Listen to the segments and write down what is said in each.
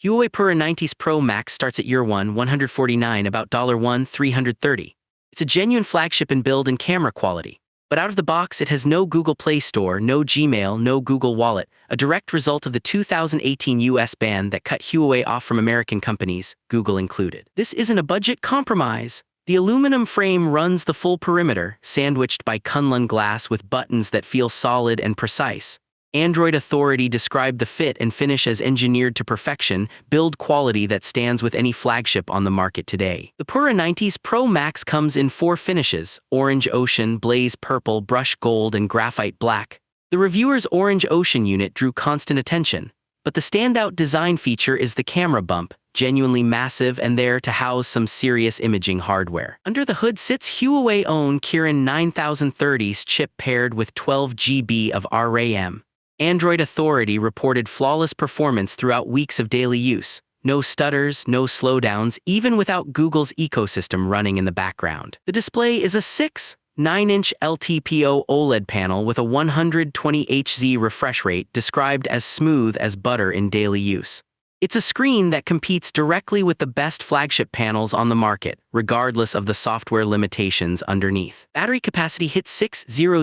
HUAWEI Pura 90s Pro Max starts at EUR1 $149, about $1 $330. It's a genuine flagship in build and camera quality. But out of the box, it has no Google Play Store, no Gmail, no Google Wallet, a direct result of the 2018 US ban that cut HUAWEI off from American companies, Google included. This isn't a budget compromise. The aluminum frame runs the full perimeter, sandwiched by Kunlun glass with buttons that feel solid and precise. Android Authority described the fit and finish as engineered to perfection, build quality that stands with any flagship on the market today. The Pura 90s Pro Max comes in 4 finishes: Orange Ocean, Blaze Purple, Brush Gold, and Graphite Black. The reviewer's Orange Ocean unit drew constant attention, but the standout design feature is the camera bump, genuinely massive and there to house some serious imaging hardware. Under the hood sits HUAWEI's own Kirin 9030's chip paired with 12 GB of RAM. Android Authority reported flawless performance throughout weeks of daily use. No stutters, no slowdowns, even without Google's ecosystem running in the background. The display is a 6.9-inch LTPO OLED panel with a 120 Hz refresh rate described as smooth as butter in daily use. It's a screen that competes directly with the best flagship panels on the market, regardless of the software limitations underneath. Battery capacity hits 6,000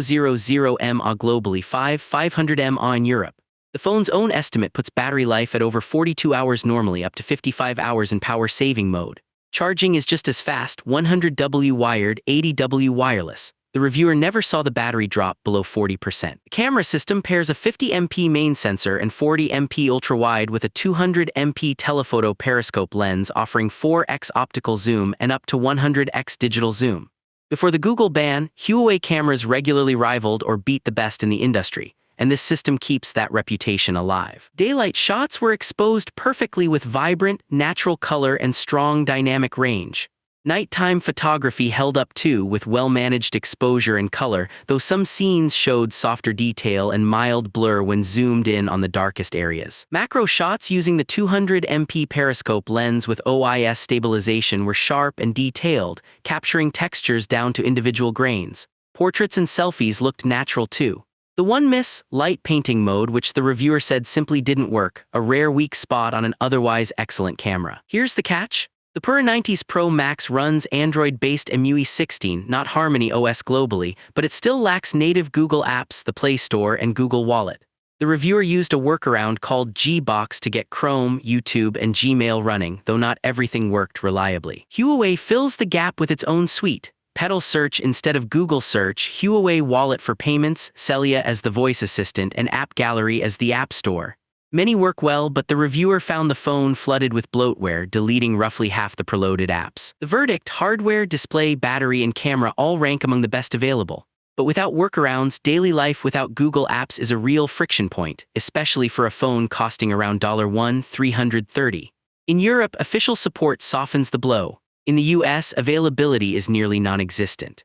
mAh globally, 500 mAh in Europe. The phone's own estimate puts battery life at over 42 hours normally, up to 55 hours in power-saving mode. Charging is just as fast, 100W wired, 80W wireless. The reviewer never saw the battery drop below 40%. The camera system pairs a 50MP main sensor and 40MP ultra-wide with a 200MP telephoto periscope lens offering 4x optical zoom and up to 100x digital zoom. Before the Google ban, HUAWEI cameras regularly rivaled or beat the best in the industry, and this system keeps that reputation alive. Daylight shots were exposed perfectly with vibrant, natural color and strong dynamic range. Nighttime photography held up too, with well-managed exposure and color, though some scenes showed softer detail and mild blur when zoomed in on the darkest areas. Macro shots using the 200MP periscope lens with OIS stabilization were sharp and detailed, capturing textures down to individual grains. Portraits and selfies looked natural too. The one miss, light painting mode, which the reviewer said simply didn't work, a rare weak spot on an otherwise excellent camera. Here's the catch. The Pura 90s Pro Max runs Android-based EMUI 16, not Harmony OS globally, but it still lacks native Google apps, the Play Store, and Google Wallet. The reviewer used a workaround called Gbox to get Chrome, YouTube, and Gmail running, though not everything worked reliably. HUAWEI fills the gap with its own suite. Pedal Search instead of Google Search, HUAWEI Wallet for payments, Celia as the voice assistant, and App Gallery as the App Store. Many work well, but the reviewer found the phone flooded with bloatware, deleting roughly half the preloaded apps. The verdict: hardware, display, battery, and camera all rank among the best available. But without workarounds, daily life without Google apps is a real friction point, especially for a phone costing around $1 $330. In Europe, official support softens the blow. In the US, availability is nearly non-existent.